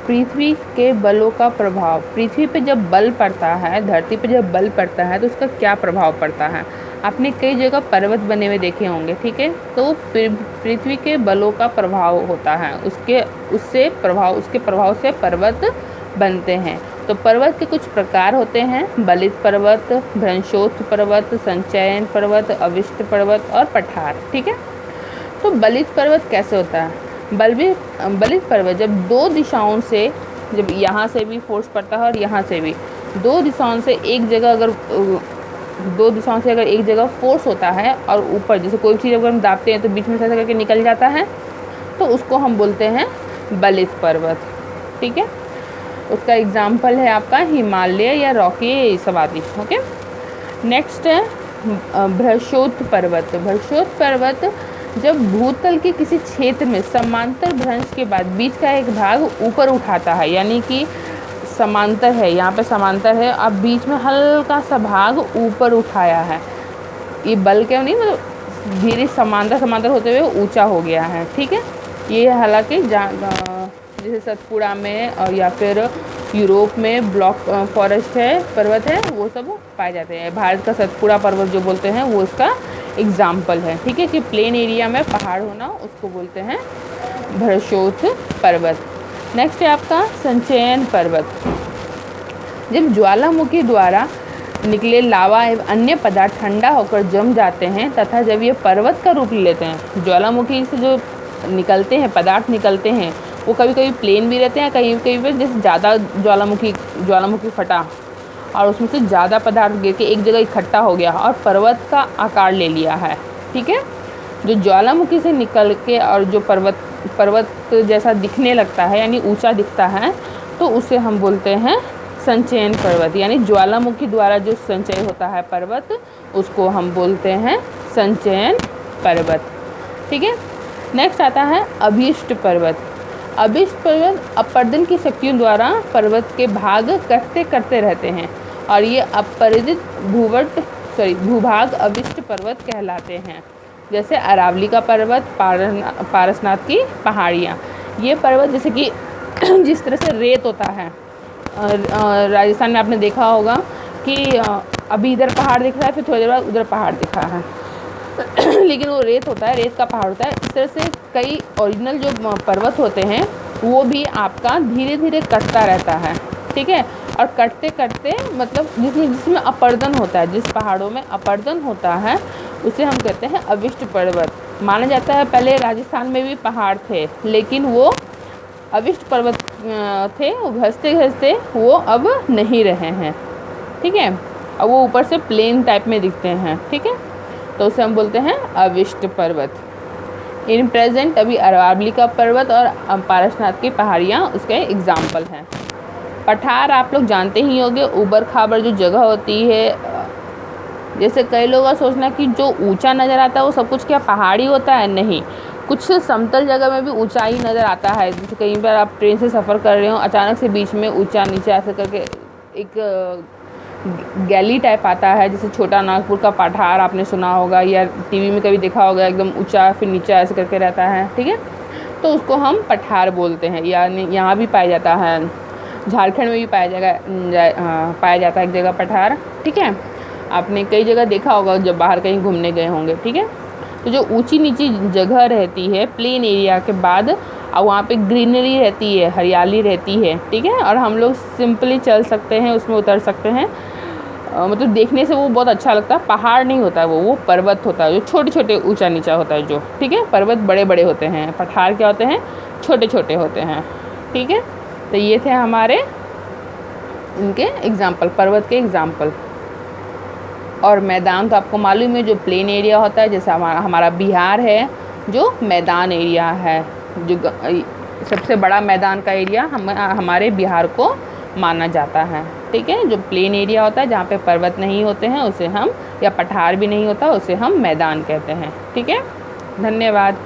पृथ्वी के बलों का प्रभाव। पृथ्वी पे जब बल पड़ता है, धरती पे जब बल पड़ता है तो उसका क्या प्रभाव पड़ता है। आपने कई जगह पर्वत बने हुए देखे होंगे, ठीक है। तो पृथ्वी के बलों का प्रभाव होता है, उसके प्रभाव से पर्वत बनते हैं। तो पर्वत के कुछ प्रकार होते हैं: बलित पर्वत, भ्रंशोत्थ पर्वत, संचयन पर्वत, अविष्ट पर्वत और पठार, ठीक है। तो बलित पर्वत कैसे होता है? बलित पर्वत जब दो दिशाओं से, जब यहाँ से भी फोर्स पड़ता है और यहाँ से भी, दो दिशाओं से अगर एक जगह फोर्स होता है और ऊपर, जैसे कोई चीज़ अगर हम दाबते हैं तो बीच में से ऐसा करके निकल जाता है, तो उसको हम बोलते हैं बलित पर्वत, ठीक है। उसका एग्जाम्पल है आपका हिमालय या रॉकी, ये सब आदि, ओके। नेक्स्ट है भ्रंशोत्थ पर्वत। भ्रंशोत्थ पर्वत जब भूतल के किसी क्षेत्र में समांतर भ्रंश के बाद बीच का एक भाग ऊपर उठाता है, यानी कि समांतर है, यहाँ पे समांतर है, अब बीच में हल्का सा भाग ऊपर उठाया है, ये बल क्यों नहीं, मतलब धीरे समांतर होते हुए ऊंचा हो गया है, ठीक है। ये हालांकि जैसे सतपुड़ा में और या फिर यूरोप में ब्लॉक फॉरेस्ट है, पर्वत है, वो सब पाए जाते हैं। भारत का सतपुड़ा पर्वत जो बोलते हैं वो इसका एग्जाम्पल है, ठीक है, कि प्लेन एरिया में पहाड़ होना, उसको बोलते हैं भ्रंशोत्थ पर्वत। नेक्स्ट है आपका संचयन पर्वत। जब ज्वालामुखी द्वारा निकले लावा एवं अन्य पदार्थ ठंडा होकर जम जाते हैं तथा जब ये पर्वत का रूप ले लेते हैं, ज्वालामुखी से जो निकलते हैं पदार्थ निकलते हैं वो कभी कभी प्लेन भी रहते हैं, कहीं पर जैसे ज़्यादा ज्वालामुखी फटा और उसमें से ज़्यादा पदार्थ गिर के एक जगह इकट्ठा हो गया और पर्वत का आकार ले लिया है, ठीक है। जो ज्वालामुखी से निकल के और जो पर्वत जैसा दिखने लगता है, यानी ऊंचा दिखता है, तो उसे हम बोलते हैं संचयन पर्वत। यानी ज्वालामुखी द्वारा जो संचय होता है पर्वत, उसको हम बोलते हैं संचयन पर्वत, ठीक है। नेक्स्ट आता है अभीष्ट पर्वत। अभीष्ट पर्वत अपर्दन की शक्तियों द्वारा पर्वत के भाग करते रहते हैं और ये अपरिदित भूभाग अभीष्ट पर्वत कहलाते हैं। जैसे अरावली का पर्वत, पारसनाथ की पहाड़ियाँ, ये पर्वत जैसे कि जिस तरह से रेत होता है, राजस्थान में आपने देखा होगा कि अभी इधर पहाड़ दिख रहा है, फिर थोड़ी देर बाद उधर पहाड़ दिख रहा है लेकिन वो रेत होता है, रेत का पहाड़ होता है। इस तरह से कई ओरिजिनल जो पर्वत होते हैं वो भी आपका धीरे धीरे कटता रहता है, ठीक है। और कटते कटते मतलब जिसमें अपर्दन होता है, जिस पहाड़ों में अपर्दन होता है उसे हम कहते हैं अभिष्ट पर्वत। माना जाता है पहले राजस्थान में भी पहाड़ थे, लेकिन वो अभिष्ट पर्वत थे, वो घसते घसते वो अब नहीं रहे हैं, ठीक है। अब वो ऊपर से प्लेन टाइप में दिखते हैं, ठीक है, तो उसे हम बोलते हैं अभिष्ट पर्वत। इन प्रेजेंट अभी अरावली का पर्वत और पारसनाथ की पहाड़ियाँ उसके एग्जाम्पल हैं। पठार आप लोग जानते ही होंगे, ऊबड़ खाबड़ जो जगह होती है। जैसे कई लोगों का सोचना कि जो ऊंचा नज़र आता है वो सब कुछ क्या पहाड़ी होता है, नहीं, कुछ समतल जगह में भी ऊंचाई नज़र आता है। जैसे कहीं पर आप ट्रेन से सफ़र कर रहे हो, अचानक से बीच में ऊंचा नीचे ऐसे करके एक गैली टाइप आता है, जैसे छोटा नागपुर का पठार आपने सुना होगा या टीवी में कभी देखा होगा, एकदम ऊंचा फिर नीचा ऐसे करके रहता है, ठीक है। तो उसको हम पठार बोलते हैं। यानी यहाँ भी पाया जाता है, झारखंड में भी पाया जाता है एक जगह पठार, ठीक है। आपने कई जगह देखा होगा जब बाहर कहीं घूमने गए होंगे, ठीक है। तो जो ऊंची नीची जगह रहती है प्लेन एरिया के बाद, और वहाँ पे ग्रीनरी रहती है, हरियाली रहती है, ठीक है, और हम लोग सिंपली चल सकते हैं, उसमें उतर सकते हैं, मतलब देखने से वो बहुत अच्छा लगता है। पहाड़ नहीं होता है वो पर्वत होता है, जो छोटे छोटे ऊंचा नीचा होता है जो, ठीक है। पर्वत बड़े बड़े होते हैं, पठार क्या होते हैं, छोटे छोटे होते हैं, ठीक है। तो ये थे हमारे इनके एग्जाम्पल, पर्वत के एग्जाम्पल। और मैदान तो आपको मालूम है, जो प्लेन एरिया होता है, जैसे हमारा बिहार है जो मैदान एरिया है, जो सबसे बड़ा मैदान का एरिया हमारे बिहार को माना जाता है, ठीक है। जो प्लेन एरिया होता है जहाँ पे पर्वत नहीं होते हैं उसे हम, या पठार भी नहीं होता, उसे हम मैदान कहते हैं, ठीक है। धन्यवाद।